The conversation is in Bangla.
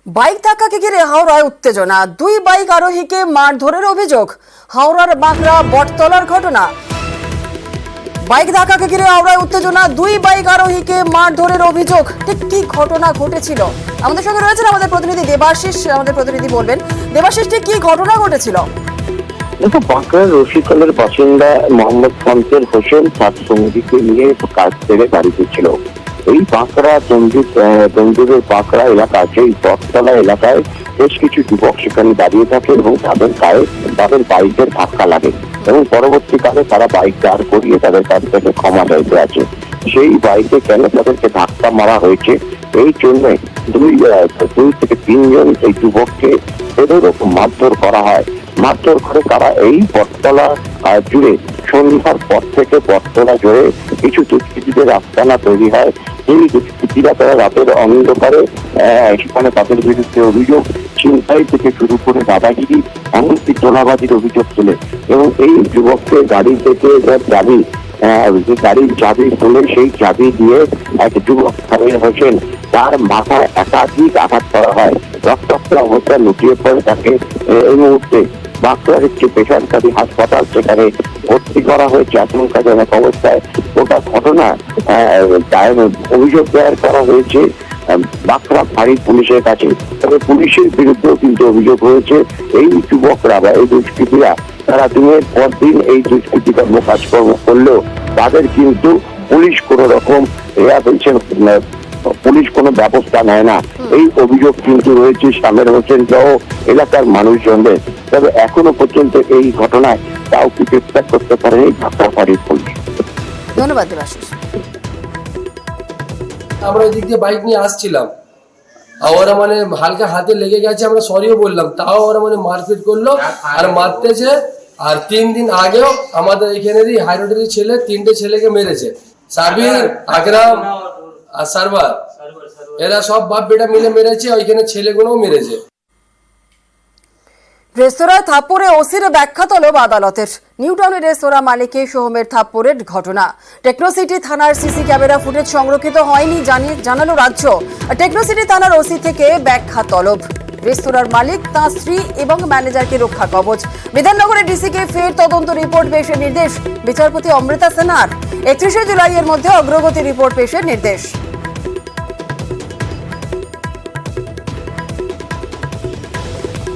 বাইক ধাক্কাকে ঘিরে হাওড়ায় উত্তেজনা, দুই বাইক আরোহীকে মারধরের অভিযোগ। হাওড়ার বাঁকড়া বটতলার ঘটনা। বাইক ধাক্কাকে ঘিরে হাওড়ায় উত্তেজনা, দুই বাইক আরোহীকে মারধরের অভিযোগ। ঠিক কি ঘটনা ঘটেছিল? আমাদের সঙ্গে রয়েছেন আমাদের প্রতিনিধি দেবাশিস। আমাদের প্রতিনিধি বলবেন। দেবাশিস, ঠিক কি ঘটনা ঘটেছিল? দেখো, বাঁকড়ার রশিকলের বাসিন্দা মোহাম্মদ শামসের হোসেন তার সঙ্গীকে নিয়ে কাজ থেকে বাড়িতে ছিল। এই বাঁকড়া তঞ্জুরের বাঁকড়া এলাকা আছে, এই বটতলা এলাকায় বেশ কিছু যুবক সেখানে দাঁড়িয়ে থাকে এবং তাদের বাইকের ধাক্কা লাগে এবং পরবর্তীকালে তারা বাইক দাঁড় করিয়ে তাদের কাছ থেকে ক্ষমা চাইতে আছে। সেই বাইকে কেন তাদেরকে ধাক্কা মারা হয়েছে, এই জন্য দুই থেকে তিনজন এই যুবককে এরকম মারধর করা হয়। মারধর করে তারা এই বটতলা জুড়ে সন্ধ্যার পর থেকে বটতলা জুড়ে কিছু দুষ্কৃতীদের আস্তানা তৈরি হয়। এই দুষ্কৃতীরা তারা রাতের অন্ধকারে সেখানে তাদের বিরুদ্ধে অভিযোগ ছিনতাই থেকে শুরু করে দাদাগিরি এমনকি তোলাবাজির অভিযোগ তোলে এবং এই যুবককে গাড়ি থেকে চাবি গাড়ির চাবি খুলে সেই চাবি দিয়ে এক যুবক শামীর হোসেন তার মাথায় একাধিক আঘাত করা হয়। রক্তাক্ত অবস্থায় লুটিয়ে পড়ে তাকে এই মুহূর্তে বাঁকড়ার একটি বেসরকারি হাসপাতাল সেখানে ভর্তি করা হয়েছে আশঙ্কাজনক অবস্থায়। ওটা ঘটনা অভিযোগ দায়ের করা হয়েছে বাঁকড়া ফাঁড়ি পুলিশের কাছে। তবে পুলিশের বিরুদ্ধেও কিন্তু অভিযোগ হয়েছে এই যুবকরা বা এই দুষ্কৃতীরা তারা দিনের পর দিন এই দুষ্কৃতিকর্ম কাজকর্ম করলেও তাদের কিন্তু পুলিশ কোন রকম পুলিশ কোনো ব্যবস্থা নেয় না। এই অভিযোগ কিন্তু রয়েছে শামীর হোসেন সহ এলাকার মানুষজনদের। তবে এখনো পর্যন্ত এই ঘটনায় কাউকে গ্রেফতার করতে পারেনি ঢাকা ফাঁড়ির পুলিশ। ধন্যবাদ দেবাশিস। আমরা এদিক দিয়ে বাইক নিয়ে আসছিলাম, ওরা হালকা হাতে লেগে গেছে, আমরা সরিও বললাম, তাও ওরা মারপিট করলো আর মারতেছে। আর 3 দিন আগেও আমাদের এখানেরই হাই রোডেরই ছেলে 3টে ছেলেকে মেরেছে, সাবির, আকরাম আর সারবার। এরা সব বাপ বেটা মিলে মেরেছে, ওইখানে ছেলেগুলোও মেরেছে। রেস্তোরাঁয় থাপ্পড়ে ওসির ব্যাখ্যা তলব আদালতের। নিউটাউনের রেস্তোরাঁ মালিকে সোহমের থাপ্পড়ের ঘটনা। টেকনোসিটি থানার সিসি ক্যামেরা ফুটেজ সংরক্ষিত হয়নি জানালো রাজ্য। টেকনোসিটি থানার ওসি থেকে ব্যাখ্যা তলব। রেস্তোরাঁর মালিক, তাঁর স্ত্রী এবং ম্যানেজারকে রক্ষা কবচ। বিধাননগরের ডিসিকে ফের তদন্ত রিপোর্ট পেশের নির্দেশ বিচারপতি অমৃতা সিনহার। 31শে জুলাই এর মধ্যে অগ্রগতি রিপোর্ট পেশের নির্দেশ।